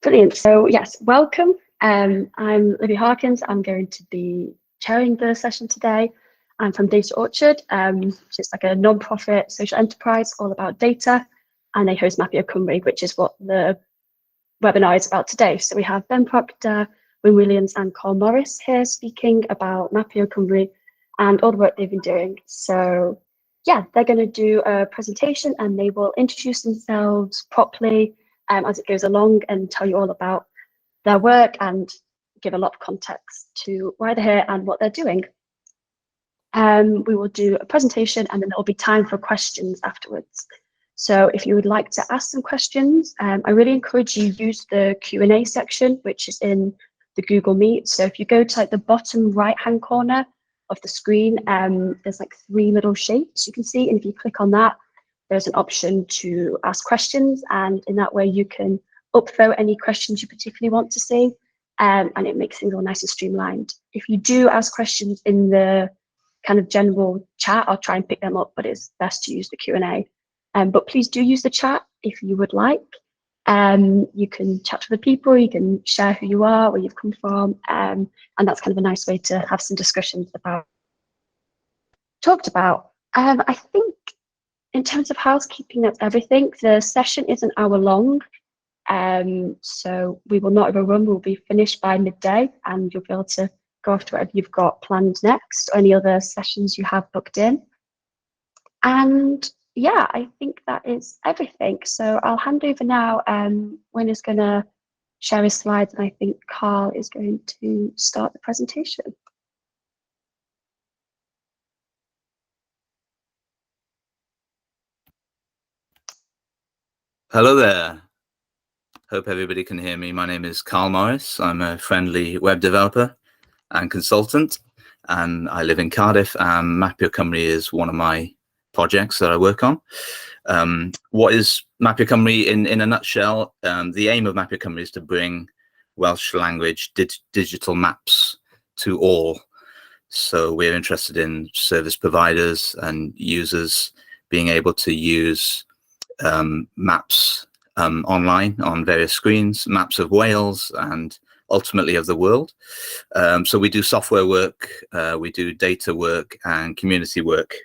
Brilliant. So yes, welcome. I'm Libby Harkins. I'm going to be chairing the session today. I'm from Data Orchard, which is like a non-profit social enterprise all about data, and they host Mapio Cymru, which is what the webinar is about today. So we have Ben Proctor, Wyn Williams and Carl Morris here speaking about Mapio Cymru and all the work they've been doing. So yeah, they're going to do a presentation and they will introduce themselves properly as it goes along and tell you all about their work and give a lot of context to why they're here and what they're doing. We will do a presentation and then there will be time for questions afterwards. So if you would like to ask some questions, I really encourage you use the Q&A section, which is in the Google Meet. So if you go to like the bottom right-hand corner of the screen, there's like 3 little shapes you can see. And if you click on that, there's an option to ask questions. And in that way, you can upvote any questions you particularly want to see. And it makes things all nice and streamlined. If you do ask questions in the kind of general chat, I'll try and pick them up, but it's best to use the Q&A. But please do use the chat if you would like. You can chat to the people, you can share who you are, where you've come from, and that's kind of a nice way to have some discussions about talked about. I think in terms of housekeeping, that's everything. The session is an hour long, so we will not overrun. We'll be finished by midday, and you'll be able to go off to whatever you've got planned next, or any other sessions you have booked in. And yeah, I think that is everything. So I'll hand over now. Wyn is going to share his slides, and I think Carl is going to start the presentation. Hello there. Hope everybody can hear me. My name is Carl Morris. I'm a friendly web developer and consultant, and I live in Cardiff, and Mapio Cymru is one of my projects that I work on. What is Mapio Cymru in a nutshell? The aim of Mapio Cymru is to bring Welsh language digital maps to all. So we're interested in service providers and users being able to use maps online on various screens, maps of Wales and ultimately of the world. So we do software work, we do data work and community work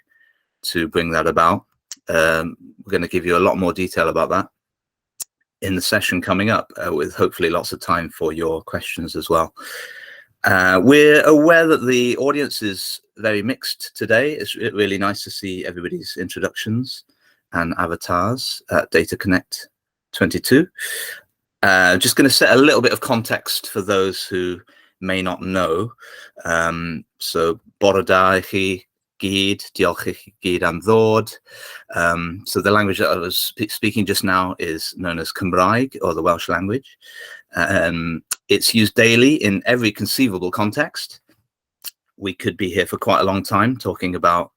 to bring that about. We're going to give you a lot more detail about that in the session coming up, with hopefully lots of time for your questions as well. We're aware that the audience is very mixed today. It's really nice to see everybody's introductions and avatars at Data Connect 22. Just going to set a little bit of context for those who may not know. So, bore da I chi gyd, diolch I chi gyd am ddod. So the language that I was speaking just now is known as Cymraeg, or the Welsh language. It's used daily in every conceivable context. We could be here for quite a long time talking about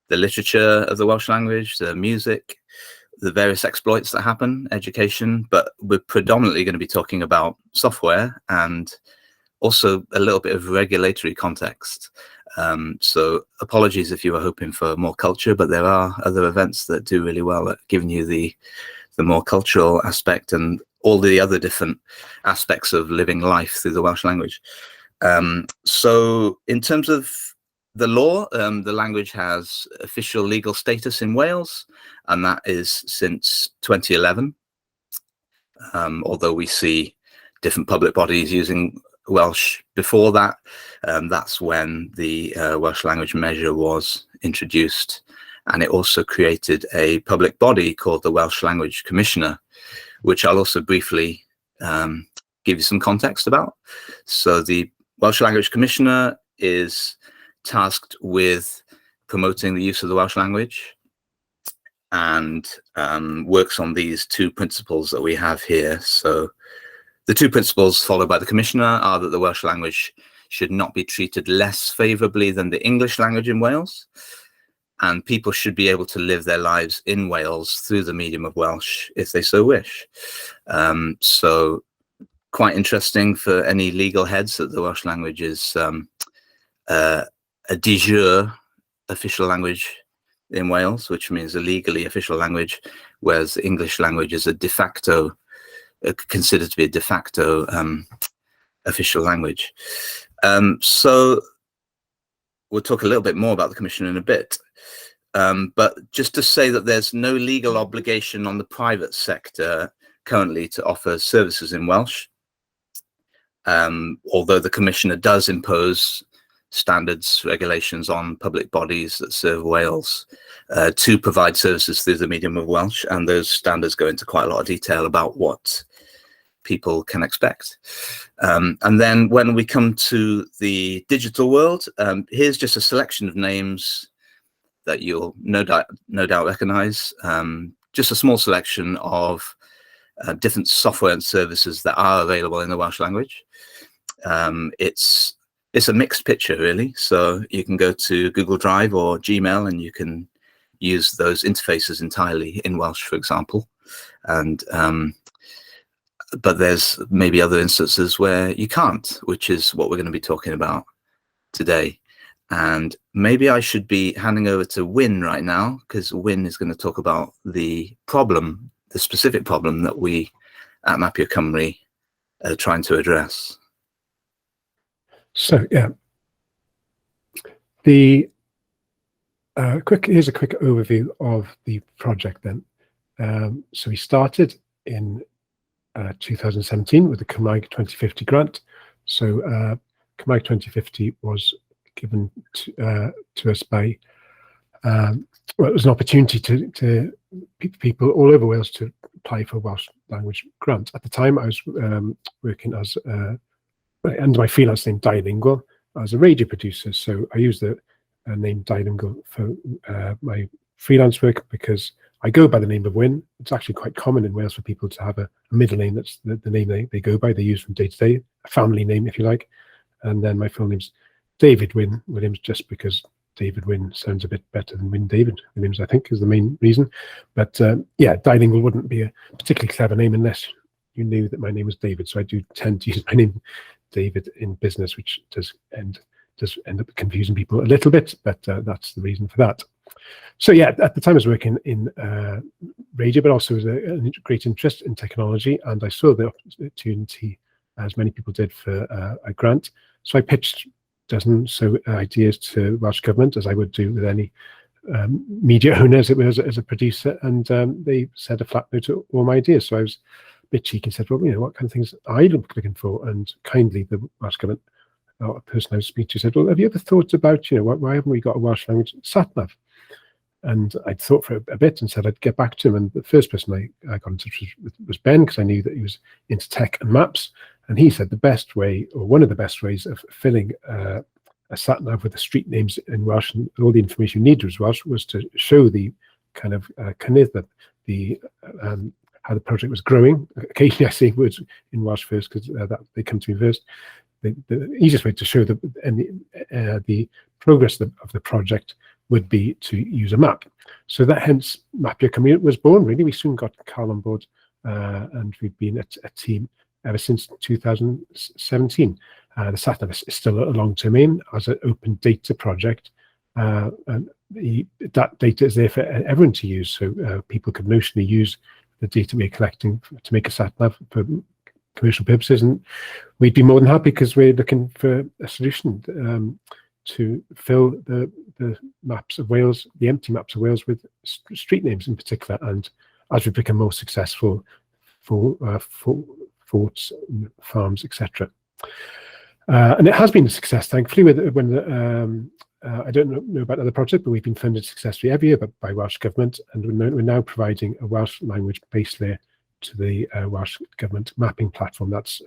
the literature of the Welsh language, the music, the various exploits that happen, education, but we're predominantly going to be talking about software and also a little bit of regulatory context. So apologies if you were hoping for more culture, but there are other events that do really well at giving you the more cultural aspect and all the other different aspects of living life through the Welsh language. So in terms of the law, the language has official legal status in Wales, and that is since 2011. Although we see different public bodies using Welsh before that, that's when the Welsh language measure was introduced, and it also created a public body called the Welsh Language Commissioner, which I'll also briefly give you some context about. So the Welsh Language Commissioner is tasked with promoting the use of the Welsh language and works on these 2 principles that we have here. So the 2 principles followed by the Commissioner are that the Welsh language should not be treated less favourably than the English language in Wales, and people should be able to live their lives in Wales through the medium of Welsh if they so wish. So quite interesting for any legal heads that the Welsh language is a de jure official language in Wales, which means a legally official language, whereas the English language is a de facto considered to be a de facto official language. So we'll talk a little bit more about the Commission in a bit. But just to say that there's no legal obligation on the private sector currently to offer services in Welsh, although the Commissioner does impose standards, regulations on public bodies that serve Wales to provide services through the medium of Welsh, and those standards go into quite a lot of detail about what people can expect. And then when we come to the digital world, here's just a selection of names that you'll no doubt recognize. Just a small selection of different software and services that are available in the Welsh language. It's a mixed picture, really. So you can go to Google Drive or Gmail and you can use those interfaces entirely in Welsh, for example. And but there's maybe other instances where you can't, which is what we're going to be talking about today. And maybe I should be handing over to Wyn right now, because Wyn is going to talk about the problem, the specific problem that we at Mapio Cymru are trying to address. So yeah, here's a quick overview of the project then. So we started in 2017 with the Cymraeg 2050 grant. So Cymraeg 2050 was given to us by, well, it was an opportunity to people all over Wales to apply for a Welsh language grant. At the time, I was working as under my freelance name Bilingual as a radio producer. So I used the name Bilingual for my freelance work because I go by the name of Wyn. It's actually quite common in Wales for people to have a middle name that's the name they go by, they use from day to day, a family name, if you like. And then my full name's David Wyn Williams, just because David Wyn sounds a bit better than Wyn David Williams, I think, is the main reason. But yeah, Bilingual wouldn't be a particularly clever name unless you knew that my name was David. So I do tend to use my name David in business, which does end up confusing people a little bit, but that's the reason for that. So yeah, at the time I was working in radio, but also was a great interest in technology, and I saw the opportunity, as many people did, for a grant. So I pitched dozens so ideas to Welsh Government, as I would do with any media owner, as it was, as a producer, and they said a flat no to all my ideas. So I was a bit cheeky and said, well, you know, what kind of things are you looking for? And kindly, the Welsh Government, a person I was speaking to, said, well, have you ever thought about, you know, why haven't we got a Welsh language sat-nav? And I'd thought for a bit and said I'd get back to him. And the first person I got in touch with was Ben, because I knew that he was into tech and maps. And he said the best way, or one of the best ways of filling a sat-nav with the street names in Welsh and all the information you needed was Welsh, was to show the kind of cynnydd, that the how the project was growing. Occasionally I say words in Welsh first because they come to me first. The easiest way to show the progress of the project would be to use a map. So that hence Mapio Cymru was born, really. We soon got Carl on board, and we've been a team ever since 2017. The sat-nav is still a long-term aim as an open data project, and that data is there for everyone to use. So people could notionally use the data we're collecting to make a sat-nav for commercial purposes, and we'd be more than happy, because we're looking for a solution to fill the maps of Wales, the empty maps of Wales, with street names in particular. And as we become more successful for forts, farms, etc. And it has been a success, thankfully. I don't know about other projects, but we've been funded successfully every year by Welsh Government, and we're now providing a Welsh language base layer to the Welsh Government mapping platform. That's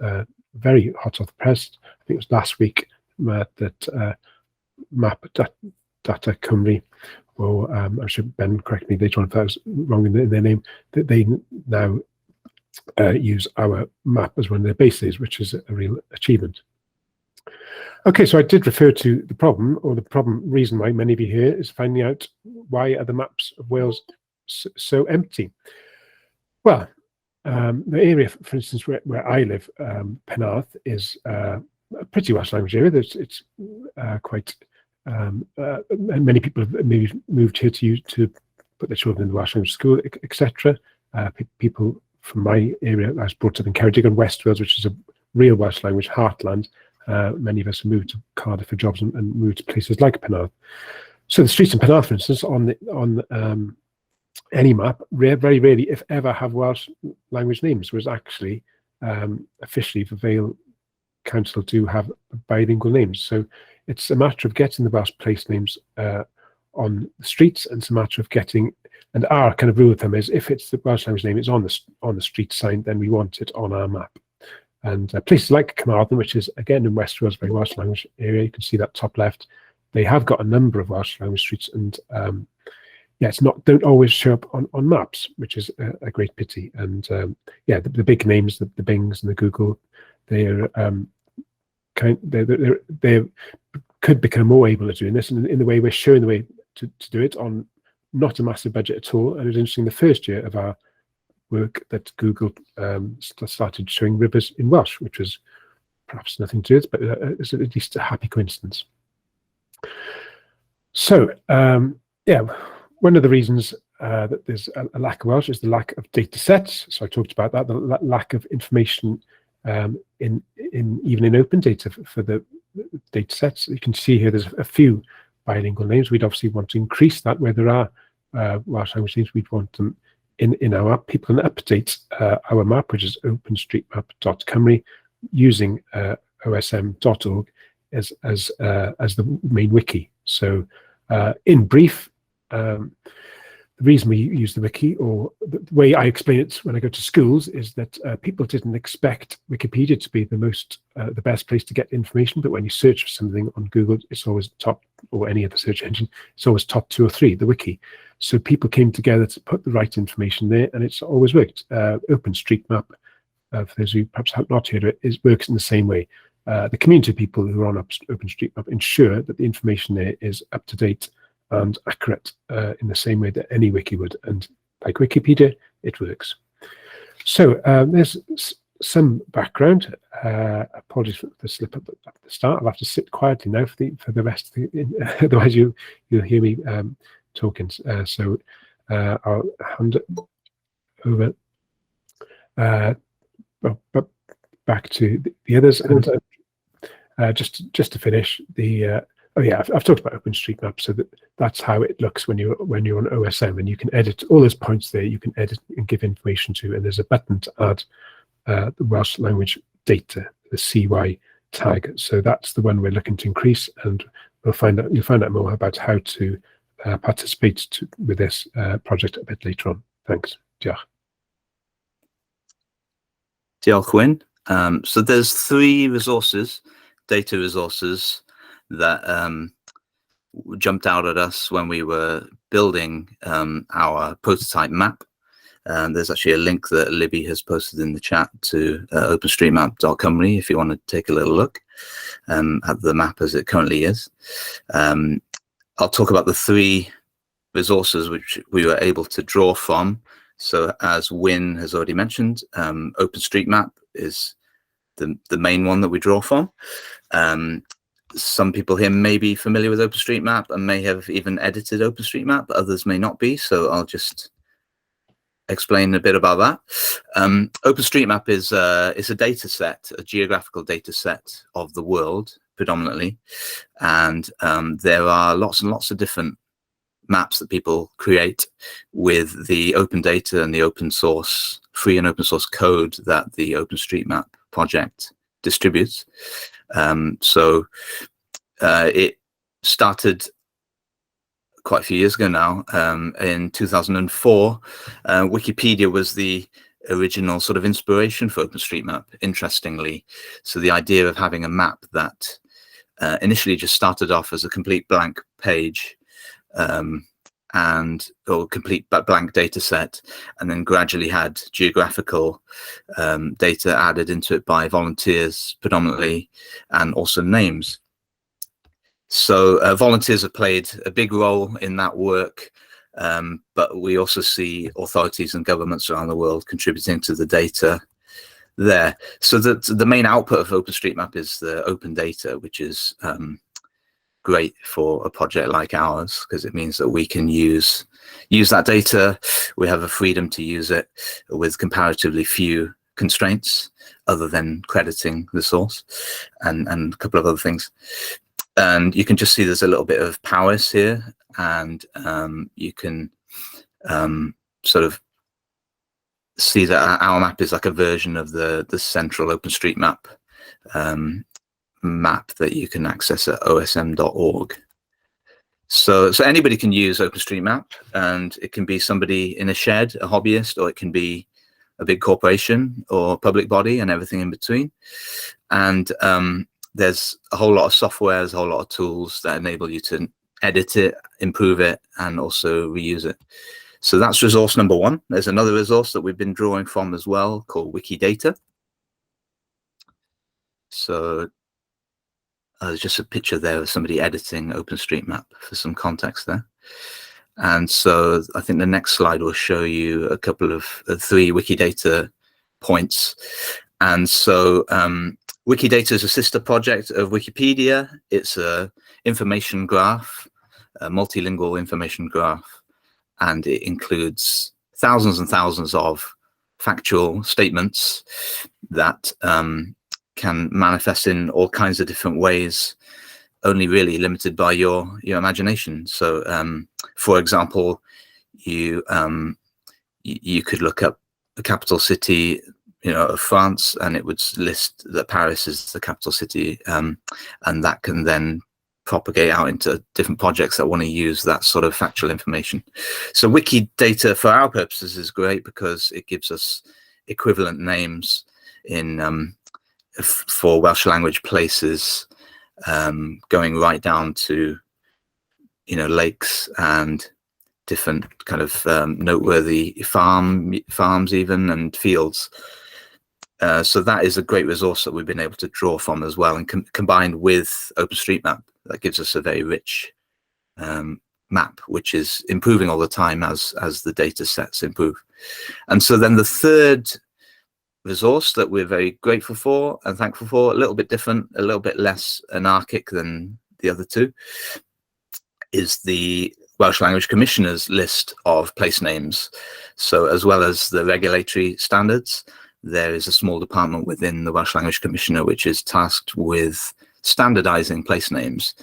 very hot off the press. I think it was last week that Data Cymru, or I'm sure Ben correct me later on if I was wrong in their name, that they now use our map as one of their bases, which is a real achievement. Okay, so I did refer to the problem, or the problem reason why many of you here is finding out why are the maps of Wales so empty. Well, the area, for instance, where I live, Penarth, is a pretty Welsh language area. It's quite many people have moved here to put their children in the Welsh language school, etc. People from my area, I was brought up in Ceredigion, West Wales, which is a real Welsh language heartland. Many of us moved to Cardiff for jobs and moved to places like Penarth. So the streets in Penarth, for instance, on any map, very rarely, if ever, have Welsh language names, whereas actually, officially, the Vale Council do have bilingual names. So it's a matter of getting the Welsh place names on the streets, and it's a matter of getting, and our kind of rule of thumb is, if it's the Welsh language name, it's on the street sign, then we want it on our map. And places like Carmarthen, which is again in West Wales, very Welsh language area, you can see that top left, they have got a number of Welsh language streets, and yeah, don't always show up on maps, which is a great pity. And yeah, the big names, the Bings and the Google, they could become more able to doing this, and in the way we're showing the way to do it on not a massive budget at all. And it was interesting, the first year of our work that Google started showing rivers in Welsh, which was perhaps nothing to do with it, but it's at least a happy coincidence. So yeah, one of the reasons that there's a lack of Welsh is the lack of data sets. So I talked about that, the lack of information even in open data for the data sets. You can see here there's a few bilingual names. We'd obviously want to increase that. Where there are Welsh language names, we'd want them in our app. People can update our map, which is openstreetmap.cymru, using osm.org as the main wiki. So in brief, the reason we use the wiki, or the way I explain it when I go to schools, is that people didn't expect Wikipedia to be the best place to get information, but when you search for something on Google, it's always top, or any other search engine, it's always top 2 or 3, the wiki. So people came together to put the right information there, and it's always worked. Openstreetmap, for those who perhaps have not heard of it, works in the same way. The community of people who are on Openstreetmap ensure that the information there is up to date and accurate in the same way that any wiki would. And like Wikipedia, it works. So there's some background. Apologies for the slip up at the start. I'll have to sit quietly now for the rest of the, otherwise you'll hear me talking. So I'll hand it over but back to the others. And just to finish, oh yeah, I've talked about OpenStreetMap, so that's how it looks when you're on OSM, and you can edit all those points there. You can edit and give information to, and there's a button to add the Welsh language data, the CY tag. So that's the one we're looking to increase, and you'll find out more about how to participate with this project a bit later on. Thanks. Diolch. Diolch, Wyn. So there's 3 data resources that jumped out at us when we were building our prototype map. There's actually a link that Libby has posted in the chat to openstreetmap.cymru if you want to take a little look at the map as it currently is. I'll talk about the 3 resources which we were able to draw from. So as Wyn has already mentioned, OpenStreetMap is the main one that we draw from. Some people here may be familiar with OpenStreetMap and may have even edited OpenStreetMap, but others may not be. So I'll just explain a bit about that. OpenStreetMap is a data set, a geographical data set of the world predominantly. And there are lots and lots of different maps that people create with the open data and the open source, free and open source code that the OpenStreetMap project distributes. So it started quite a few years ago now. In 2004, Wikipedia was the original sort of inspiration for OpenStreetMap, interestingly. So the idea of having a map that initially just started off as a complete blank page or complete blank data set, and then gradually had geographical data added into it by volunteers predominantly, and also names. So volunteers have played a big role in that work, but we also see authorities and governments around the world contributing to the data there. So the main output of OpenStreetMap is the open data, which is great for a project like ours, because it means that we can use that data. We have a freedom to use it with comparatively few constraints, other than crediting the source and a couple of other things. And you can just see there's a little bit of powers here, and you can sort of see that our map is like a version of the central OpenStreetMap map that you can access at osm.org. So anybody can use OpenStreetMap, and it can be somebody in a shed, a hobbyist, or it can be a big corporation or public body and everything in between. And there's a whole lot of software, there's a whole lot of tools that enable you to edit it, improve it, and also reuse it. So that's resource number one. There's another resource that we've been drawing from as well, called Wikidata. So there's just a picture there of somebody editing OpenStreetMap for some context there. And so I think the next slide will show you a couple of 3 Wikidata points. And so Wikidata is a sister project of Wikipedia. It's a information graph, a multilingual information graph, and it includes thousands and thousands of factual statements that can manifest in all kinds of different ways, only really limited by your imagination. So for example, you could look up the capital city of France, and it would list that Paris is the capital city, and that can then propagate out into different projects that want to use that sort of factual information. So Wikidata for our purposes is great because it gives us equivalent names in for Welsh language places, going right down to lakes and different kind of noteworthy farms even, and fields. So that is a great resource that we've been able to draw from as well, and combined with OpenStreetMap, that gives us a very rich map, which is improving all the time as the data sets improve. And so then the third resource that we're very grateful for and thankful for, a little bit different, a little bit less anarchic than the other two, is the Welsh Language Commissioner's list of place names. So as well as the regulatory standards, there is a small department within the Welsh Language Commissioner which is tasked with standardizing place names.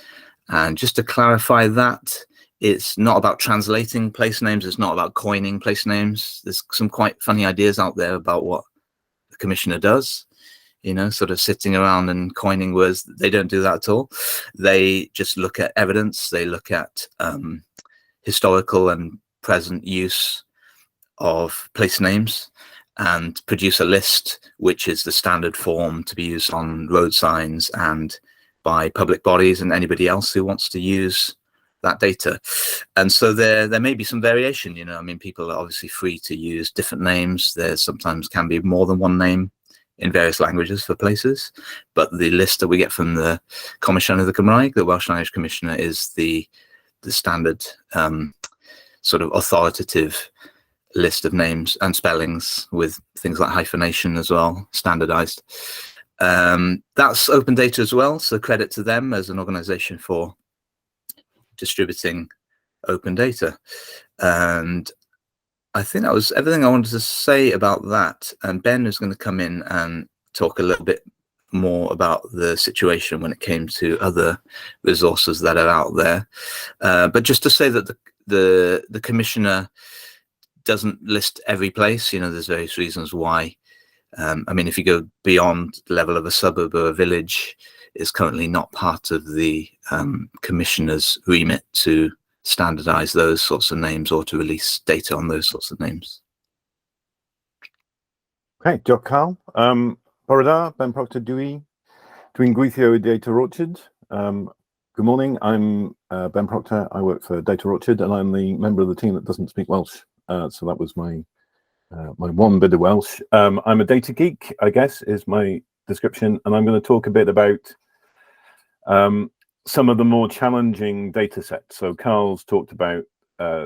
And just to clarify that, it's not about translating place names, it's not about coining place names. There's some quite funny ideas out there about what the Commissioner does, sort of sitting around and coining words. They don't do that at all. They just look at evidence, they look at historical and present use of place names, and produce a list, which is the standard form to be used on road signs and by public bodies and anybody else who wants to use that data. And so there may be some variation, people are obviously free to use different names. There sometimes can be more than one name in various languages for places, but the list that we get from the Comisiynydd y Gymraeg, the Welsh Language Commissioner, is the standard sort of authoritative list of names and spellings, with things like hyphenation as well, standardized. That's open data as well, so credit to them as an organization for distributing open data. And I think that was everything I wanted to say about that. And Ben is going to come in and talk a little bit more about the situation when it came to other resources that are out there. But just to say that the Commissioner doesn't list every place. There's various reasons why. If you go beyond the level of a suburb or a village, it's currently not part of the Commissioner's remit to standardize those sorts of names or to release data on those sorts of names. Okay, diolch Carl. Bore da, Ben Proctor Dwi. Dwi'n gweithio Data Orchard. Good morning, I'm Ben Proctor. I work for Data Orchard, and I'm the member of the team that doesn't speak Welsh. So that was my one bit of Welsh. I'm a data geek, I guess, is my description, and I'm going to talk a bit about some of the more challenging data sets. So Carl's talked about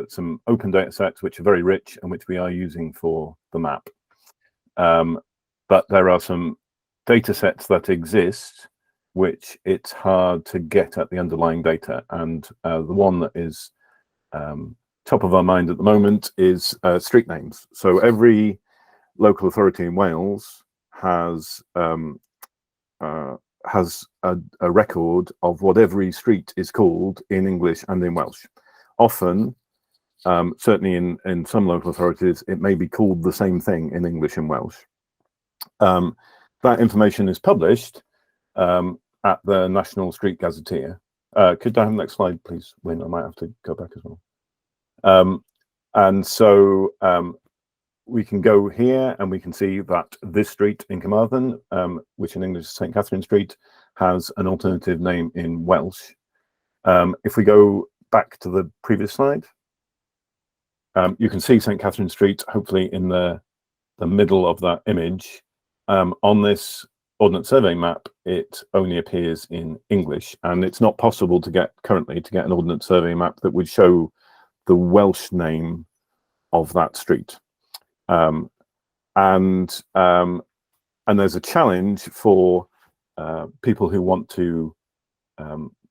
some open data sets which are very rich and which we are using for the map. But there are some data sets that exist which it's hard to get at the underlying data. And the one that is top of our mind at the moment is street names. So every local authority in Wales has a record of what every street is called in English and in Welsh. Often, certainly in some local authorities, it may be called the same thing in English and Welsh. That information is published at the National Street Gazetteer. Could I have the next slide, please, Wyn? I might have to go back as well. And so we can go here and we can see that this street in Carmarthen, which in English is St. Catherine Street, has an alternative name in Welsh. If we go back to the previous slide, you can see St. Catherine Street, hopefully in the middle of that image. On this Ordnance Survey map, it only appears in English, and it's not possible to get currently to get an Ordnance Survey map that would show the Welsh name of that street. And there's a challenge for people who want to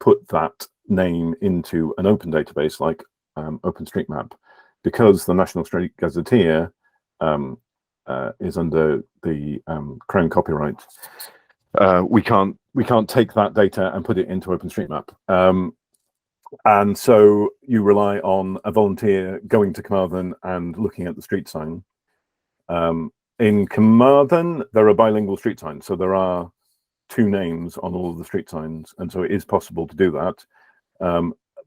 put that name into an open database like Openstreetmap, because the National Street Gazetteer is under the Crown copyright. We can't take that data and put it into Openstreetmap. And so you rely on a volunteer going to Carmarthen and looking at the street sign. In Carmarthen, there are bilingual street signs, so there are two names on all of the street signs, and so it is possible to do that.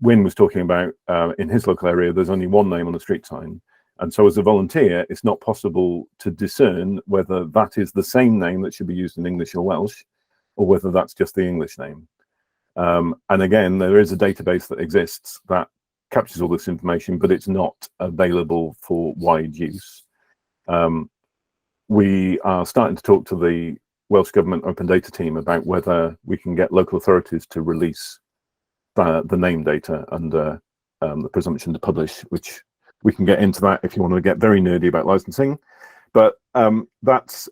Wyn was talking about in his local area, there's only one name on the street sign, and so as a volunteer, it's not possible to discern whether that is the same name that should be used in English or Welsh, or whether that's just the English name. And again, there is a database that exists that captures all this information, but it's not available for wide use. We are starting to talk to the Welsh Government Open Data team about whether we can get local authorities to release the name data under the presumption to publish, which we can get into that if you want to get very nerdy about licensing. But that's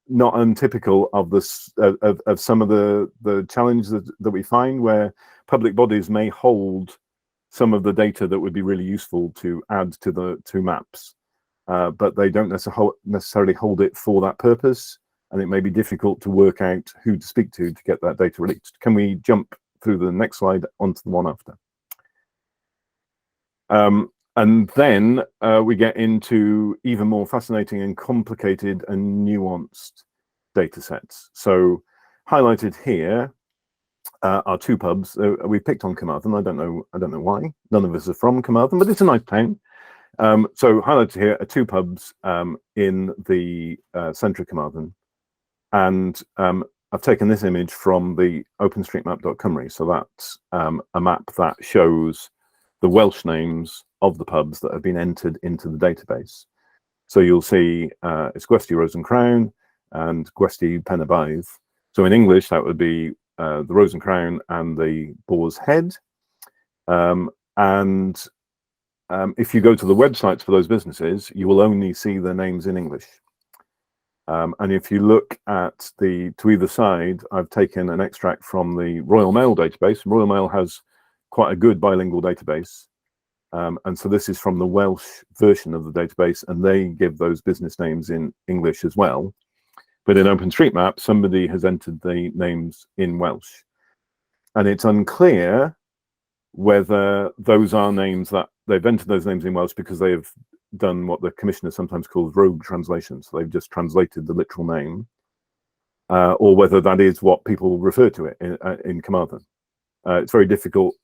not untypical of this of some of the challenges that we find, where public bodies may hold some of the data that would be really useful to add to the two maps, but they don't necessarily hold it for that purpose, and it may be difficult to work out who to speak to get that data released. Can we jump through the next slide onto the one after? And then we get into even more fascinating and complicated and nuanced data sets. So highlighted here are two pubs. We picked on Carmarthen. I don't know why. None of us are from Carmarthen, but it's a nice town. So highlighted here are two pubs in the centre of Carmarthen, and I've taken this image from the Openstreetmap.cymru. So that's a map that shows the Welsh names of the pubs that have been entered into the database. So you'll see it's Gwesty Rose and Crown and Gwesty Pen y Baedd. So in English, that would be the Rose and Crown and the Boar's Head. And if you go to the websites for those businesses, you will only see their names in English. And if you look at to either side, I've taken an extract from the Royal Mail database. Royal Mail has quite a good bilingual database. And so this is from the Welsh version of the database, and they give those business names in English as well. But in Openstreetmap, somebody has entered the names in Welsh. And it's unclear whether those are names that they've entered those names in Welsh because they have done what the commissioner sometimes calls rogue translations. So they've just translated the literal name, or whether that is what people refer to it in Carmarthen. It's very difficult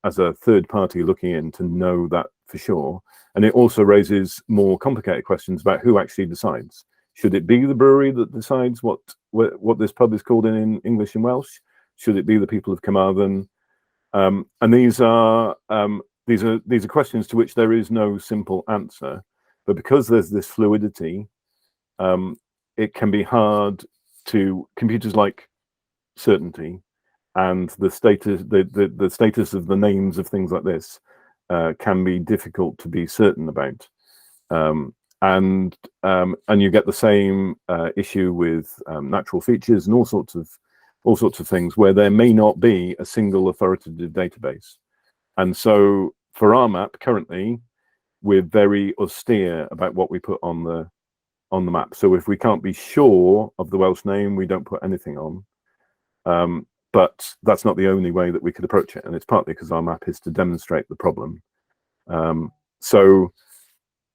as a third party looking in to know that for sure. And it also raises more complicated questions about who actually decides. Should it be the brewery that decides what this pub is called in English and Welsh? Should it be the people of Carmarthen? And these are questions to which there is no simple answer. But because there's this fluidity, it can be hard to computers like certainty, and the status of the names of things like this can be difficult to be certain about. And you get the same issue with natural features and all sorts of all sorts of things where there may not be a single authoritative database. And so for our map currently, we're very austere about what we put on the map. So if we can't be sure of the Welsh name, we don't put anything on. But that's not the only way that we could approach it, and it's partly because our map is to demonstrate the problem.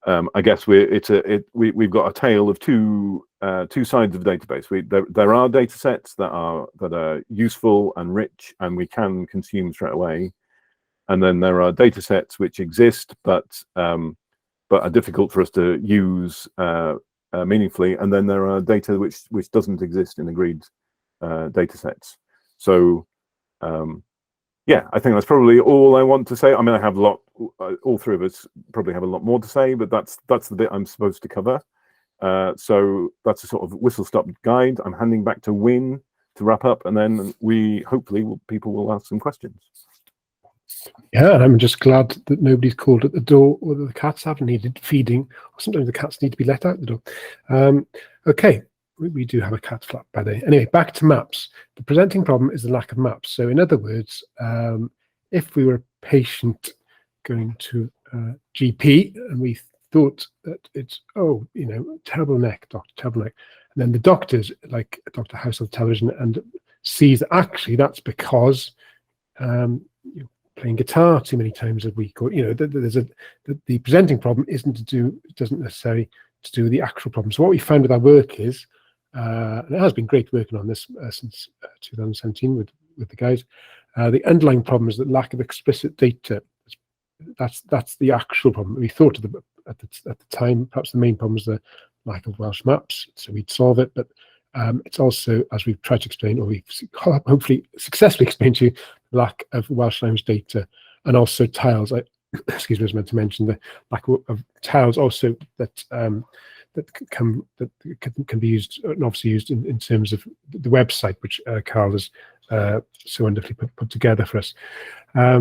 I guess we've got a tale of two sides of the database. There are data sets that are useful and rich, and we can consume straight away. And then there are data sets which exist, but are difficult for us to use meaningfully. And then there are data which doesn't exist in agreed data sets. So yeah, I think that's probably all I want to say. I mean, I have a lot. All three of us probably have a lot more to say, but that's the bit I'm supposed to cover. So that's a sort of whistle-stop guide. I'm handing back to Win to wrap up, and then people will ask some questions. Yeah, and I'm just glad that nobody's called at the door, or that the cats haven't needed feeding, or sometimes the cats need to be let out the door. Okay, we do have a cat flap by the way. Anyway, back to maps. The presenting problem is the lack of maps. So in other words, if we were a patient going to GP and we thought that it's, terrible neck, doctor, terrible neck, and then the doctor's like Dr. House on television and sees that actually that's because you're playing guitar too many times a week, or the presenting problem doesn't necessarily to do with the actual problem. So what we found with our work is, and it has been great working on this since 2017 with the guys. The underlying problem is the lack of explicit data. That's the actual problem. We thought at the time, perhaps the main problem was the lack of Welsh maps, so we'd solve it. But it's also, as we've tried to explain, or we've hopefully successfully explained to you, the lack of Welsh language data, and also tiles. Excuse me, I was meant to mention the lack of tiles also that can be used, and obviously used in terms of the website, which Carl has so wonderfully put together for us. I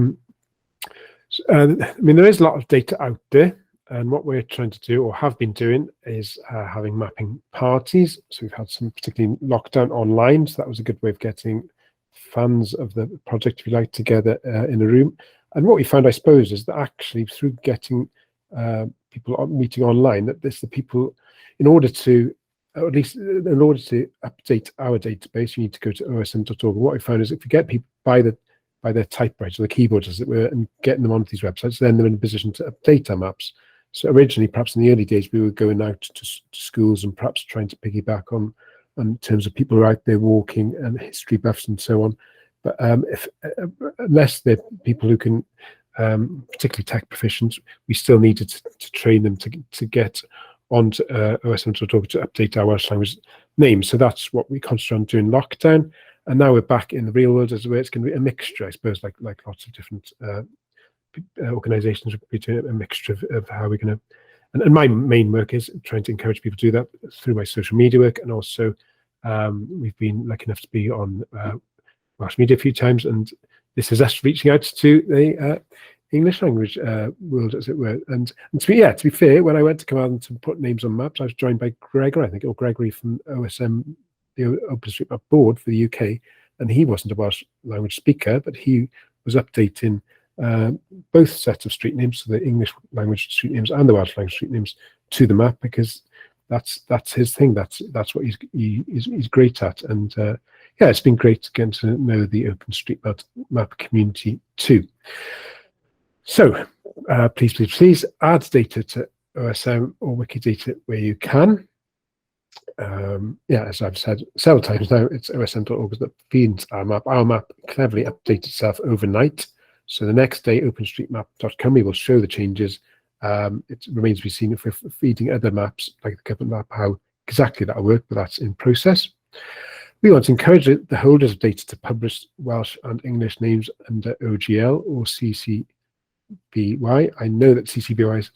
mean, there is a lot of data out there, and what we're trying to do, or have been doing, is having mapping parties. So we've had some, particularly in lockdown, online. So that was a good way of getting fans of the project, if you like, together in a room. And what we found, I suppose, is that actually through getting people meeting online, that the people, in order to update our database, you need to go to osm.org. And what we found is if you get people by their typewriters, or the keyboards, as it were, and getting them onto these websites, then they're in a position to update our maps. So originally, perhaps in the early days, we were going out to schools and perhaps trying to piggyback on in terms of people who are out there walking and history buffs and so on. But unless they're people who can, particularly tech proficient, we still needed to train them to get onto osm.org to update our Welsh language names. So that's what we concentrated on during lockdown. And now we're back in the real world, as it were. It's going to be a mixture, I suppose, like lots of different organisations will be doing a mixture of how we're going to. And my main work is trying to encourage people to do that through my social media work, and also we've been lucky enough to be on Welsh Media a few times, and this is us reaching out to the English language world, as it were. And to be fair, when I went to come out and to put names on maps, I was joined by Gregory from OSM, the Openstreetmap board for the UK, and he wasn't a Welsh language speaker, but he was updating both sets of street names, so the English language street names and the Welsh language street names, to the map, because that's his thing. That's what he's great at. And yeah, it's been great getting to know the OpenStreetMap community too. So please add data to OSM or Wikidata where you can. Yeah, as I've said several times now, it's osm.org that feeds our map. Our map cleverly updates itself overnight. So the next day, openstreetmap.com, we will show the changes. It remains to be seen if we're feeding other maps, like the government map, how exactly that will work, but that's in process. We want to encourage the holders of data to publish Welsh and English names under OGL or CC BY. I know that CCBY is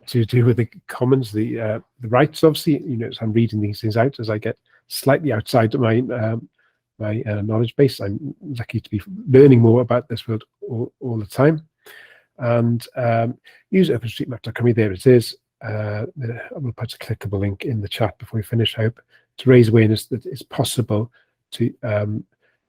to do with the commons, the rights, obviously. You know, so I'm reading these things out as I get slightly outside of my knowledge base. I'm lucky to be learning more about this world all the time. And use openstreetmap.com. There it is. I will put a clickable link in the chat before we finish, I hope, to raise awareness that it's possible to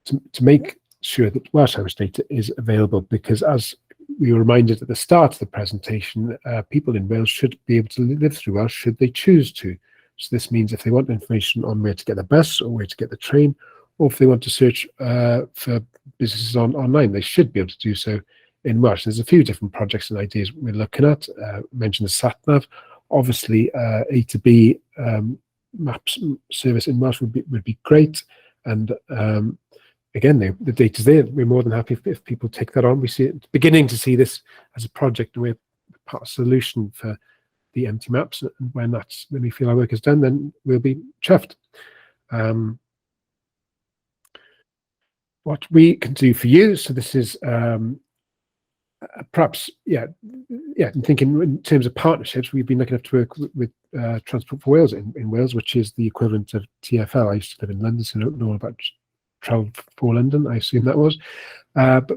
to make sure that Welsh language data is available, because as we were reminded at the start of the presentation, people in Wales should be able to live through Welsh should they choose to. So this means if they want information on where to get the bus or where to get the train, or if they want to search for businesses online, they should be able to do so in Welsh. There's a few different projects and ideas we're looking at. Mentioned the SatNav. Obviously, A to B maps service in Welsh would be great. And again, the data's there. We're more than happy if people take that on. We see it beginning to see this as a project, and we're part of the solution for the empty maps. And when we feel our work is done, then we'll be chuffed. What we can do for you, so this is perhaps, I'm thinking in terms of partnerships, we've been lucky enough to work with Transport for Wales in Wales, which is the equivalent of TfL. I used to live in London, so I don't know about Travel for London, I assume that was. But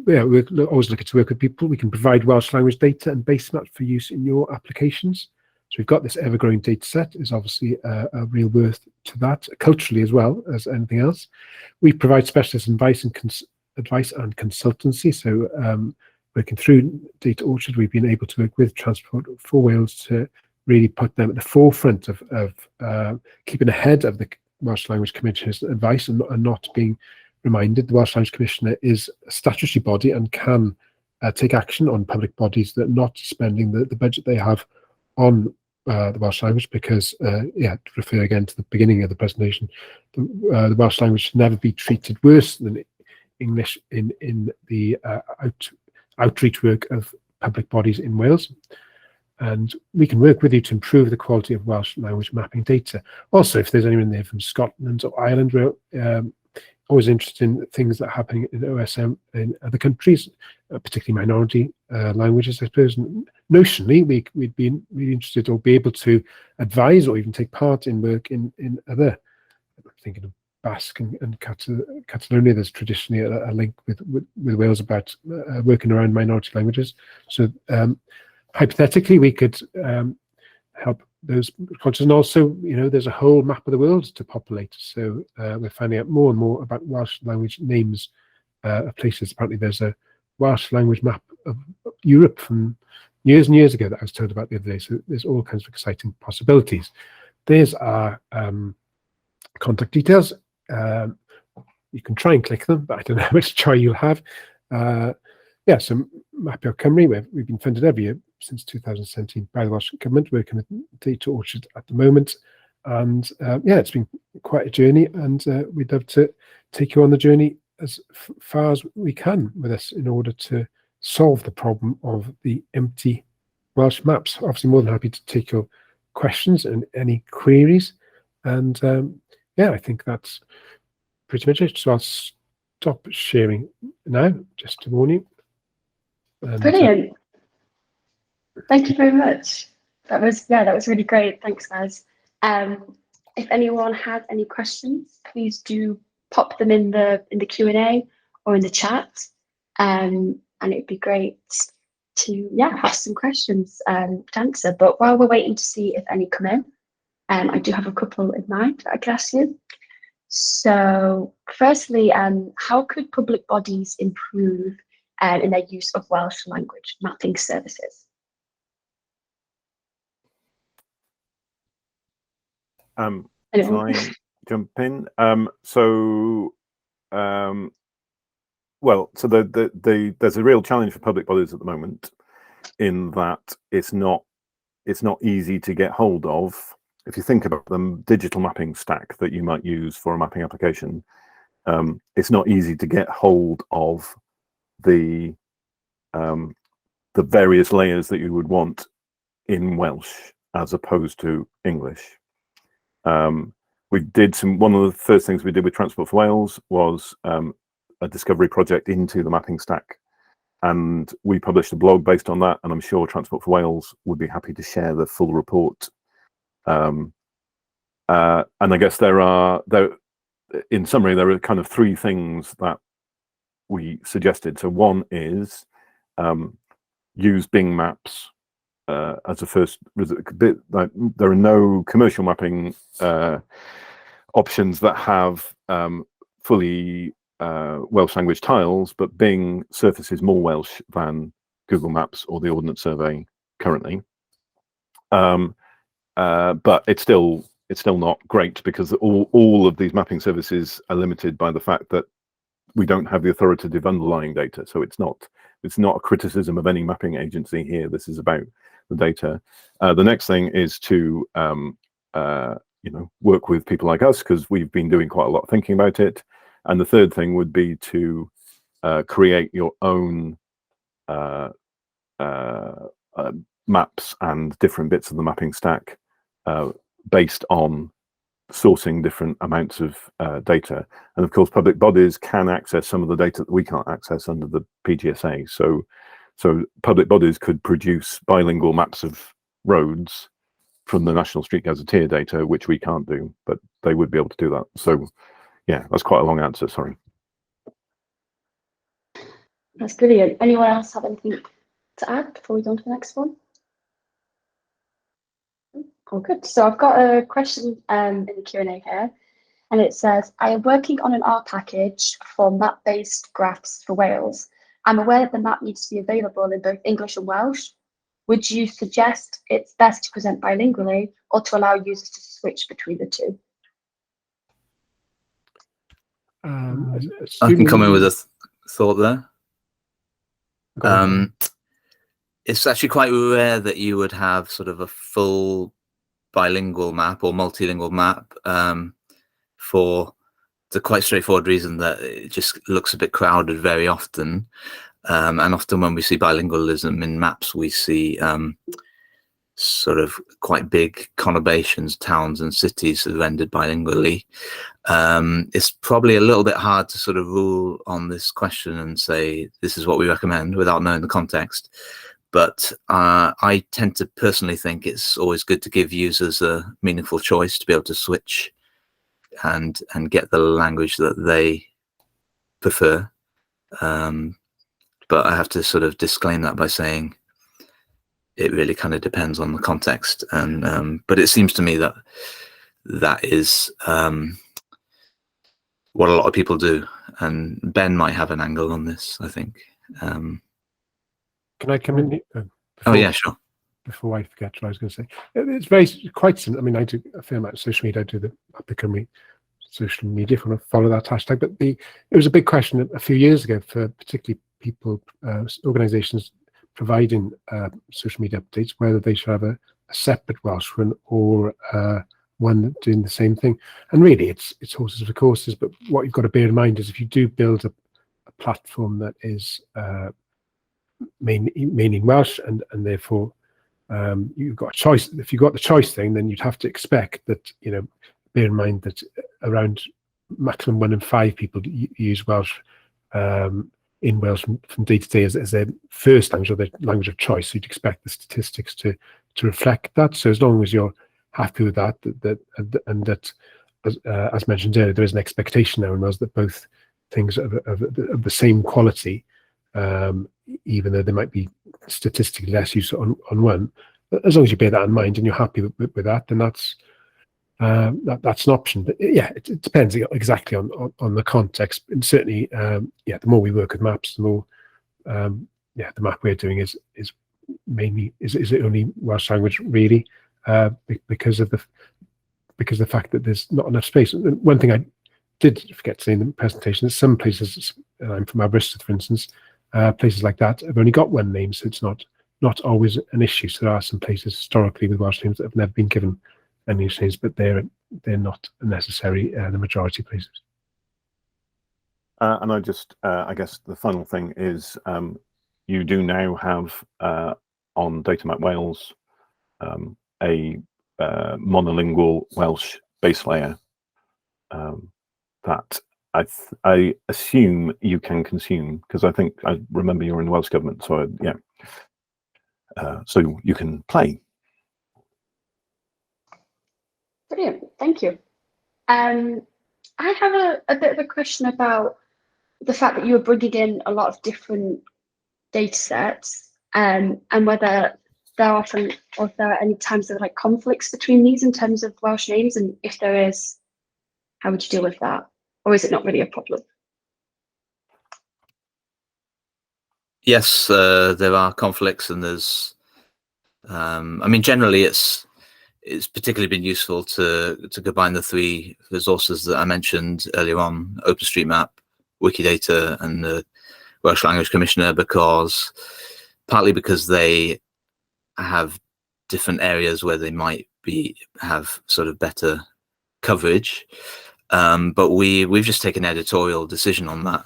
yeah, we're always looking to work with people. We can provide Welsh language data and base maps for use in your applications. So we've got this ever-growing data set. Is obviously a real worth to that, culturally as well as anything else. We provide specialist advice and consultancy. So working through Data Orchard, we've been able to work with Transport for Wales to really put them at the forefront of keeping ahead of the Welsh Language Commissioner's advice and not being reminded. The Welsh Language Commissioner is a statutory body and can take action on public bodies that are not spending the budget they have on the Welsh language, because, to refer again to the beginning of the presentation, the Welsh language should never be treated worse than English in the outreach work of public bodies in Wales. And we can work with you to improve the quality of Welsh language mapping data. Also, if there's anyone there from Scotland or Ireland, we're always interested in things that are happening in OSM in other countries, particularly minority languages, I suppose. And notionally, we'd be really interested or be able to advise or even take part in work in other, I'm thinking of Basque and Catalonia. There's traditionally a link with Wales about working around minority languages. So hypothetically, we could help those cultures. And also, there's a whole map of the world to populate. So we're finding out more and more about Welsh language names of places. Apparently, there's a Welsh language map of Europe from years and years ago that I was told about the other day. So there's all kinds of exciting possibilities. There's our contact details. You can try and click them, but I don't know how much joy you'll have. So Mapio Cymru, we've been funded every year since 2017 by the Welsh Government, working with Data Orchard at the moment. And it's been quite a journey, and we'd love to take you on the journey as far as we can with us in order to solve the problem of the empty Welsh maps. Obviously, more than happy to take your questions and any queries. And I think that's pretty much it. So I'll stop sharing now, just to warn you. And, brilliant. Thank you very much. That was really great. Thanks, guys. If anyone has any questions, please do pop them in the Q&A or in the chat. And it'd be great to have some questions to answer. But while we're waiting to see if any come in, I do have a couple in mind that I could ask you. So firstly, how could public bodies improve in their use of Welsh language mapping services? Shall I jump in? There's a real challenge for public bodies at the moment, in that it's not easy to get hold of. If you think about the digital mapping stack that you might use for a mapping application, it's not easy to get hold of the various layers that you would want in Welsh as opposed to English. One of the first things we did with Transport for Wales was a discovery project into the mapping stack, and we published a blog based on that, and I'm sure Transport for Wales would be happy to share the full report. And I guess in summary, there are kind of three things that we suggested. So one is use Bing Maps as a first bit. Like, there are no commercial mapping options that have fully Welsh language tiles, but Bing surfaces more Welsh than Google Maps or the Ordnance Survey currently. But it's still not great, because all of these mapping services are limited by the fact that we don't have the authoritative underlying data. So it's not a criticism of any mapping agency here. This is about the data. The next thing is to work with people like us, because we've been doing quite a lot of thinking about it. And the third thing would be to create your own maps and different bits of the mapping stack based on sourcing different amounts of data. And of course, public bodies can access some of the data that we can't access under the PGSA. So public bodies could produce bilingual maps of roads from the National Street Gazetteer data, which we can't do, but they would be able to do that. So yeah, that's quite a long answer, sorry. That's brilliant. Anyone else have anything to add before we go on to the next one? Oh, good. So I've got a question in the Q&A here, and it says, I am working on an R package for map-based graphs for Wales. I'm aware that the map needs to be available in both English and Welsh. Would you suggest it's best to present bilingually, or to allow users to switch between the two? I can come in with a thought there. It's actually quite rare that you would have sort of a full bilingual map or multilingual map, for the quite straightforward reason that it just looks a bit crowded very often. And often when we see bilingualism in maps, we see sort of quite big conurbations, towns and cities rendered bilingually. It's probably a little bit hard to sort of rule on this question and say this is what we recommend without knowing the context. But I tend to personally think it's always good to give users a meaningful choice to be able to switch and get the language that they prefer. But I have to sort of disclaim that by saying it really kind of depends on the context. And but it seems to me that that is what a lot of people do. And Ben might have an angle on this, I think. Can I come in? Oh yeah, sure. Before I forget what I was going to say, it's quite simple. I mean, I do a fair amount of social media. I do the Mapio social media if you want to follow that hashtag. But it was a big question a few years ago for particularly people, organisations providing social media updates, whether they should have a separate Welsh one or one doing the same thing. And really, it's horses for courses. But what you've got to bear in mind is if you do build a platform that is meaning Welsh, and therefore you've got a choice. If you've got the choice thing, then you'd have to expect that, bear in mind that around maximum 1 in 5 people use Welsh in Wales from day to day as their first language or their language of choice. So you'd expect the statistics to reflect that. So as long as you're happy with that, and that as mentioned earlier, there is an expectation now in Wales that both things of the same quality, even though there might be statistically less use on one, as long as you bear that in mind and you're happy with that, then that's an option. But yeah, it depends exactly on the context. And certainly, the more we work with maps, the more the map we're doing is mainly is it only Welsh language really, because of the fact that there's not enough space. And one thing I did forget to say in the presentation is some places, I'm from Aberystwyth, for instance, places like that have only got one name, so it's not always an issue. So there are some places historically with Welsh names that have never been given any names, but they're not necessary the majority of places. And I just, I guess the final thing is you do now have on Datamap Wales a monolingual Welsh base layer that I assume you can consume, because I think I remember you're in the Welsh government, so so you can play. Brilliant, thank you. I have a bit of a question about the fact that you were bringing in a lot of different data sets, and whether there are often, or if there are any times there are like conflicts between these in terms of Welsh names, and if there is, how would you deal with that? or is it not really a problem? Yes, there are conflicts, and there's. I mean, generally, it's particularly been useful to combine the three resources that I mentioned earlier on: Openstreetmap, Wikidata, and the Welsh Language Commissioner, partly because they have different areas where they might have sort of better coverage, but we've just taken an editorial decision on that.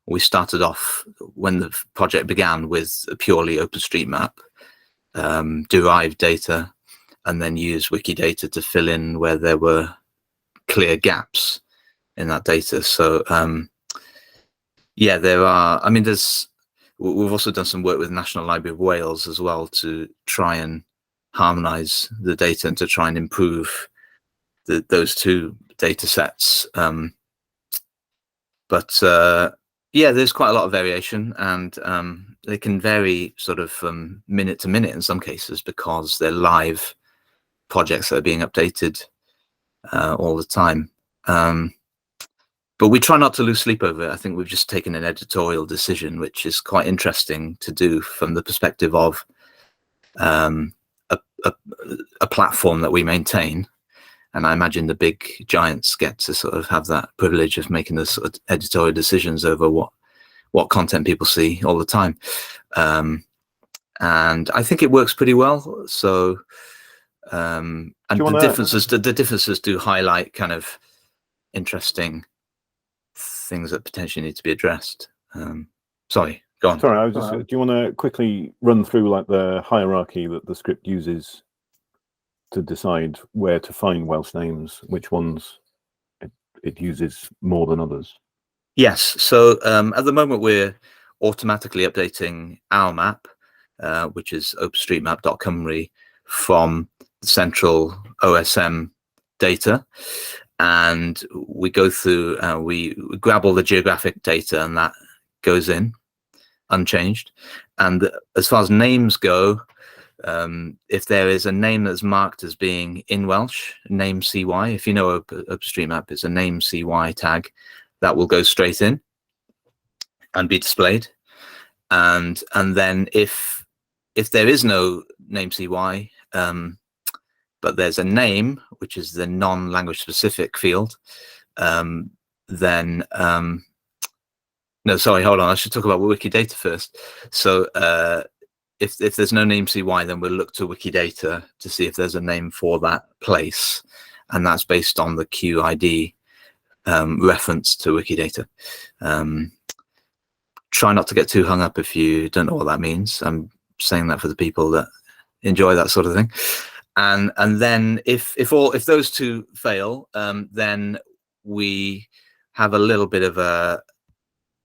We started off when the project began with a purely OpenStreetMap derived data, and then used Wikidata to fill in where there were clear gaps in that data. So yeah, there are. I mean, we've also done some work with National Library of Wales as well to try and harmonise the data and to try and improve those two data sets. But yeah, there's quite a lot of variation, and they can vary sort of from minute to minute in some cases, because they're live projects that are being updated all the time. But we try not to lose sleep over it. I think we've just taken an editorial decision, which is quite interesting to do from the perspective of a platform that we maintain. And I imagine the big giants get to sort of have that privilege of making the sort of editorial decisions over what content people see all the time. And I think it works pretty well. So, and the differences do highlight kind of interesting things that potentially need to be addressed. Sorry, go on. Sorry, I was just. Do you want to quickly run through like the hierarchy that the script uses to decide where to find Welsh names, which ones it uses more than others? Yes. So at the moment, we're automatically updating our map, which is openstreetmap.cymru, from the central OSM data. And we go through, we grab all the geographic data, and that goes in unchanged. And as far as names go, if there is a name that's marked as being in Welsh, name CY, if you know Openstreetmap, it's a name CY tag, that will go straight in and be displayed. And then if there is no name CY, but there's a name, which is the non-language specific field, then no, sorry, hold on, I should talk about Wikidata first. So if there's no name CY, then we'll look to Wikidata to see if there's a name for that place, and that's based on the QID reference to Wikidata. Try not to get too hung up if you don't know what that means. I'm saying that for the people that enjoy that sort of thing. And then if those two fail, then we have a little bit of a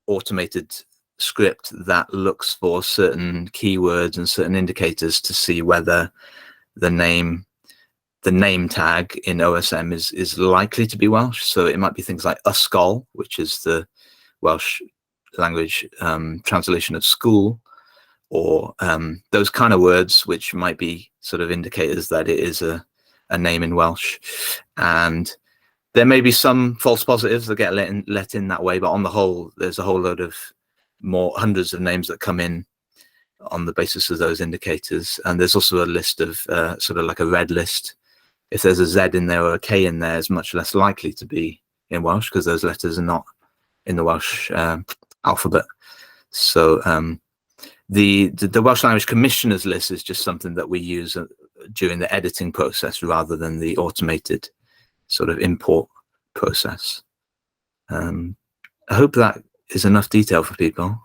automated script that looks for certain keywords and certain indicators to see whether the name tag in OSM is likely to be Welsh. So it might be things like ysgol, which is the Welsh language translation of school, or those kind of words, which might be sort of indicators that it is a name in Welsh. And there may be some false positives that get let in that way, but on the whole, there's a whole load of hundreds of names that come in on the basis of those indicators. And there's also a list of sort of like a red list. If there's a Z in there or a K in there, it's much less likely to be in Welsh, because those letters are not in the Welsh alphabet. So the Welsh Language Commissioner's list is just something that we use during the editing process rather than the automated sort of import process. I hope that is enough detail for people.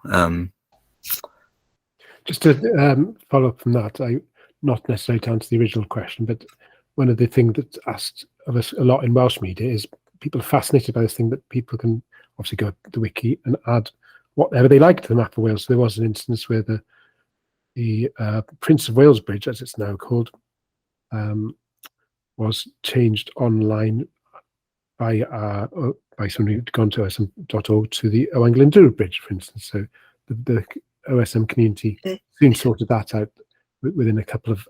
Just to follow up from that, not necessarily to answer the original question, but one of the things that's asked of us a lot in Welsh media is people are fascinated by this thing that people can obviously go to the wiki and add whatever they like to the map of Wales. So there was an instance where the Prince of Wales Bridge, as it's now called, was changed online by somebody who'd gone to osm.org to the Owain Glyndŵr Bridge, for instance. So the OSM community soon sorted that out within a couple of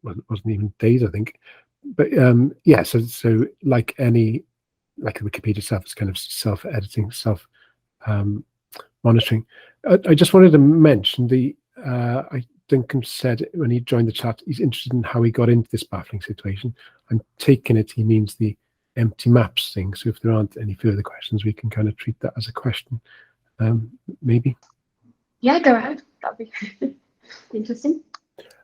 well, it wasn't even days, I think. But yeah, so like any like Wikipedia itself, it's kind of self-editing, monitoring. I just wanted to mention Duncan said when he joined the chat, he's interested in how he got into this baffling situation. I'm taking it he means the empty maps thing. So if there aren't any further questions, we can kind of treat that as a question, maybe. Yeah, go ahead. That'd be interesting.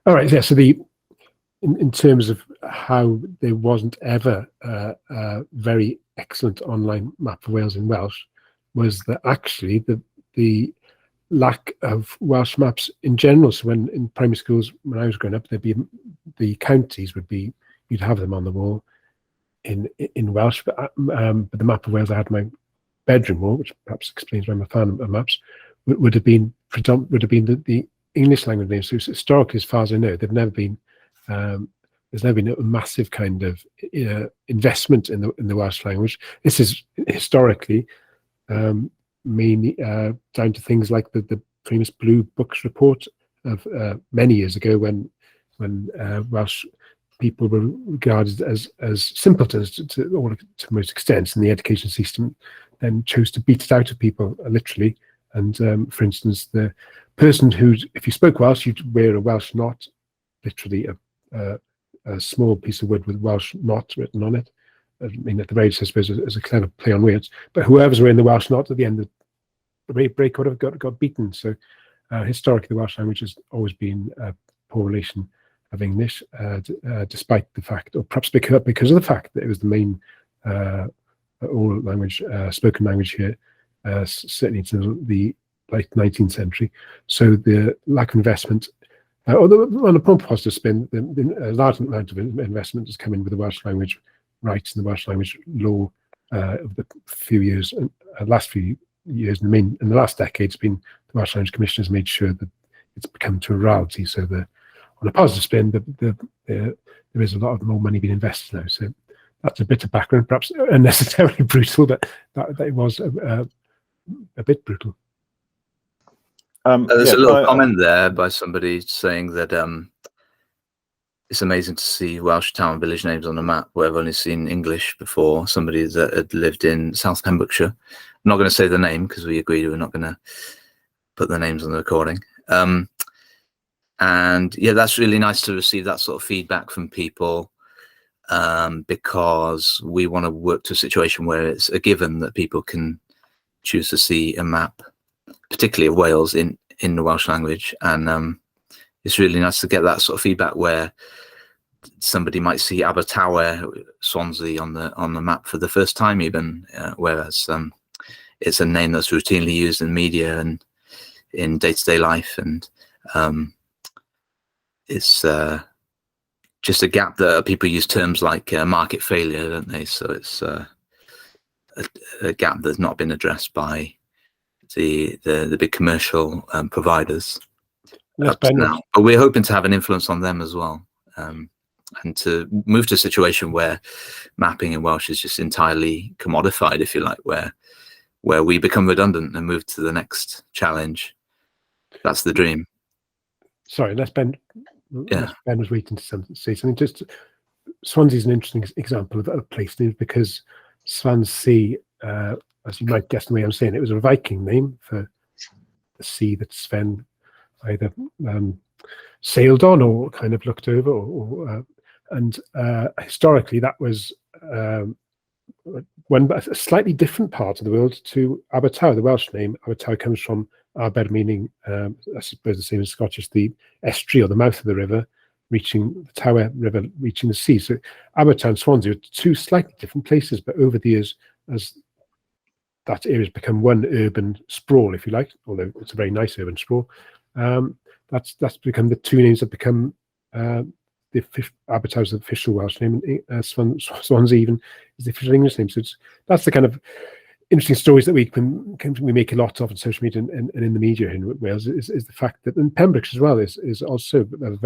All right. Yeah. So in terms of how there wasn't ever a very excellent online map for Wales in Welsh, was that actually the lack of Welsh maps in general. So when in primary schools, when I was growing up, there'd be the counties would be, you'd have them on the wall in Welsh, but the map of Wales I had in my bedroom wall, which perhaps explains why I'm a fan of maps, would have been the English language names. So historically, as far as I know, there's never been a massive kind of investment in the Welsh language. This is historically mainly down to things like the famous Blue Books report of many years ago, when Welsh people were regarded as simpletons to most extents, and the education system then chose to beat it out of people, literally. And for instance, the person who, if you spoke Welsh, you'd wear a Welsh knot, literally a small piece of wood with Welsh knot written on it. I mean, at the very least, I suppose, as a clever play on words. But whoever's wearing the Welsh knot at the end of the break would have got beaten. So historically, the Welsh language has always been a poor relation of English, despite the fact, or perhaps because of the fact that it was the main oral language, spoken language here, certainly until the late 19th century. So the lack of investment, although on a positive spin, a large amount of investment has come in with the Welsh language rights and the Welsh language law of the last few years. In the last decade, it's been the Welsh Language Commission has made sure that it's become to a reality. So on a positive spin, there is a lot of more money being invested now. So that's a bit of background, perhaps unnecessarily brutal, but that it was a bit brutal. There's a little comment there by somebody saying that it's amazing to see Welsh town and village names on the map where I've only seen English before. Somebody that had lived in South Pembrokeshire. I'm not going to say the name because we agreed we're not going to put the names on the recording. And yeah, that's really nice to receive that sort of feedback from people, because we want to work to a situation where it's a given that people can choose to see a map, particularly of Wales, in the Welsh language. And it's really nice to get that sort of feedback where somebody might see Abertawe, Swansea on the map for the first time, even, whereas it's a name that's routinely used in media and in day-to-day life, and it's just a gap that people use terms like market failure, don't they? So it's a gap that's not been addressed by the big commercial providers up to now. But we're hoping to have an influence on them as well, and to move to a situation where mapping in Welsh is just entirely commodified, if you like, where we become redundant and move to the next challenge. That's the dream. Sorry, Ben was waiting to say something. Just Swansea is an interesting example of a place name, because Swansea, as you might guess the way I'm saying it, was a Viking name for the sea that Sven either sailed on or kind of looked over, and historically that was a slightly different part of the world to Abertawe. The Welsh name Abertawe comes from Aber, meaning I suppose the same as Scottish, the estuary or the mouth of the river, reaching the Tawe River, reaching the sea. So Abertawe and Swansea are two slightly different places, but over the years, as that area has become one urban sprawl, if you like, although it's a very nice urban sprawl, that's become the two names that become Abertawe's the official Welsh name, and Swansea even is the official English name. So that's the kind of interesting stories that we make a lot of in social media and in the media in Wales, is the fact that in Pembrokeshire as well is also a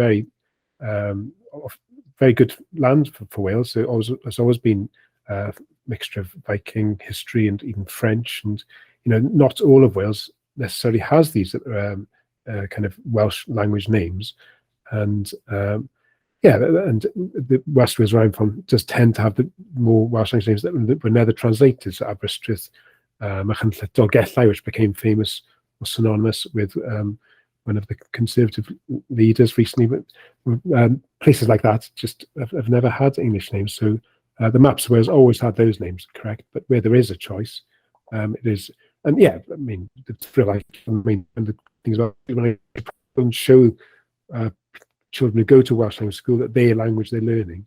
very good land for Wales. So there's always been a mixture of Viking history and even French, and not all of Wales necessarily has these kind of Welsh language names, and yeah, and the West Wales where I'm from just tend to have the more Welsh language names that were never translated. So Aberystwyth, Machynlleth Dolgellau, which became famous or synonymous with one of the Conservative leaders recently. But places like that just have never had English names. So the maps of Wales always had those names, correct? But where there is a choice, it is. And yeah, I mean, and the things about when I don't show children who go to Welsh language school that their language they're learning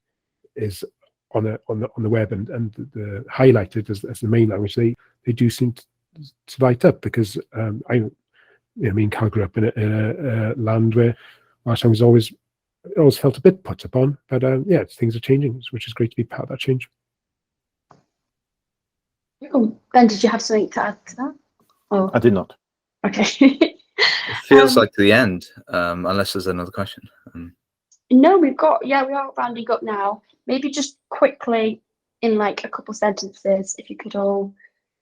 is on the web and the highlighted as the main language, they do seem to light up, because Carl grew up in a land where Welsh language always felt a bit put upon, but yeah, things are changing, which is great to be part of that change. Oh, Ben, did you have something to add to that? Oh, I did not. okay. It feels like the end, unless there's another question. No, we are rounding up now. Maybe just quickly, in like a couple sentences, if you could all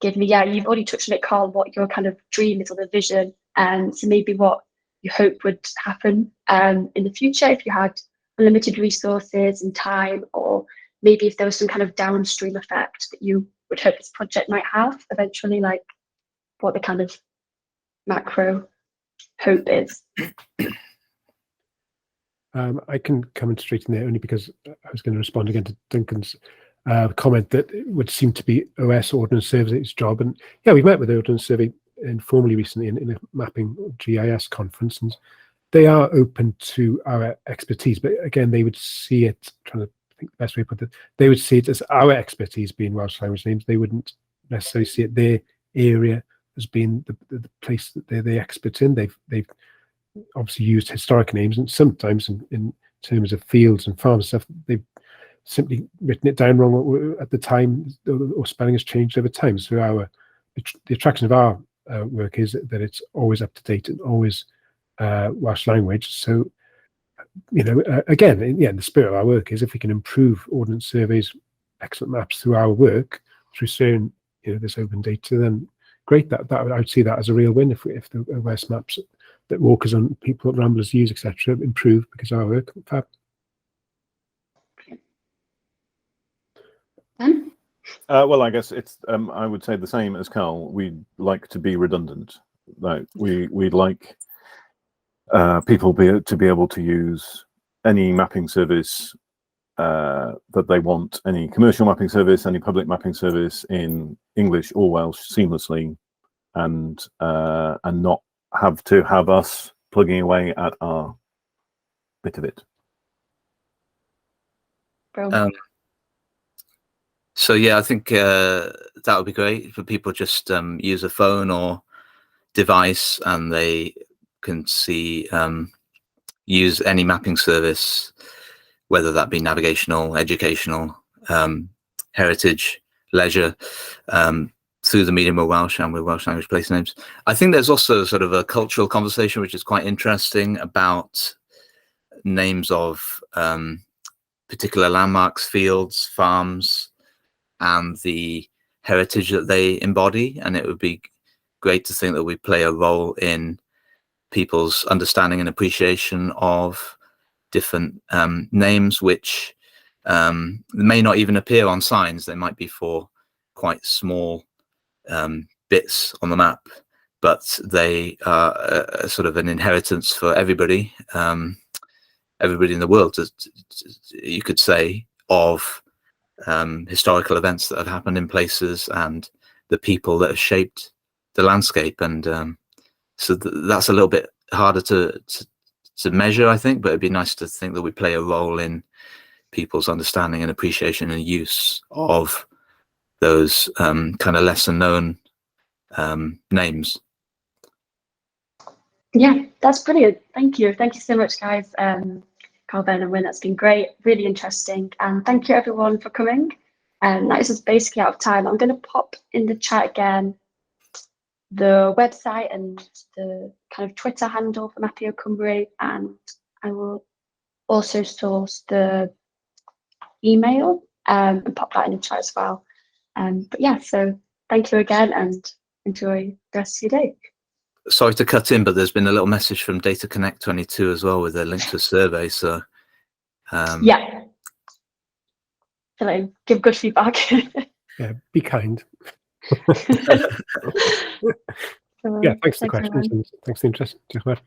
give me, you've already touched on it, Carl, what your kind of dream is or the vision, and so maybe what you hope would happen in the future if you had unlimited resources and time, or maybe if there was some kind of downstream effect that you would hope this project might have eventually, like what the kind of macro hope is. I can come in straight in there only because I was going to respond again to Duncan's comment that it would seem to be OS Ordnance Survey's job. And yeah, we met with the Ordnance Survey informally recently in a mapping GIS conference, and they are open to our expertise. But again, they would see it, trying to think the best way to put it, they would see it as our expertise being Welsh language names. They wouldn't necessarily see it their area as being the place that they're the experts in. They've obviously used historic names, and sometimes in terms of fields and farm stuff, they've simply written it down wrong at the time, or spelling has changed over time. So the attraction of our work is that it's always up to date and always Welsh language. So again, in the spirit of our work is if we can improve Ordnance Survey's excellent maps through our work, through sharing this open data, then great. I would see that as a real win if the OS maps that walkers and people, ramblers use, etc., improve because of our work. Fab. Well, I guess it's. I would say the same as Carl. We'd like to be redundant. Like we'd like people to be able to use any mapping service that they want, any commercial mapping service, any public mapping service in English or Welsh seamlessly, and not have to have us plugging away at our bit of it. So yeah, I think that would be great for people just use a phone or device and they can use any mapping service, whether that be navigational, educational, heritage, leisure, through the medium of Welsh and with Welsh language place names. I think there's also sort of a cultural conversation which is quite interesting about names of particular landmarks, fields, farms, and the heritage that they embody. And it would be great to think that we play a role in people's understanding and appreciation of different names, which may not even appear on signs. They might be for quite small bits on the map, but they are a sort of an inheritance for everybody, everybody in the world, you could say, of historical events that have happened in places and the people that have shaped the landscape. And so that's a little bit harder to measure, I think, but it'd be nice to think that we play a role in people's understanding and appreciation and use of those kind of lesser known names. Yeah, that's brilliant. Thank you so much, guys. Carl, Ben and Wynne, that's been great, really interesting, and thank you everyone for coming. That is us basically out of time. I'm going to pop in the chat again the website and the kind of Twitter handle for Mapio Cymru, and I will also source the email and pop that in the chat as well. But yeah, so thank you again and enjoy the rest of your day. Sorry to cut in, but there's been a little message from Data Connect 22 as well with a link to a survey. So Yeah. Can I give good feedback? Yeah, be kind. So, Yeah, thanks for the thanks, questions everyone. and thanks for the interest. Diolch yn fawr.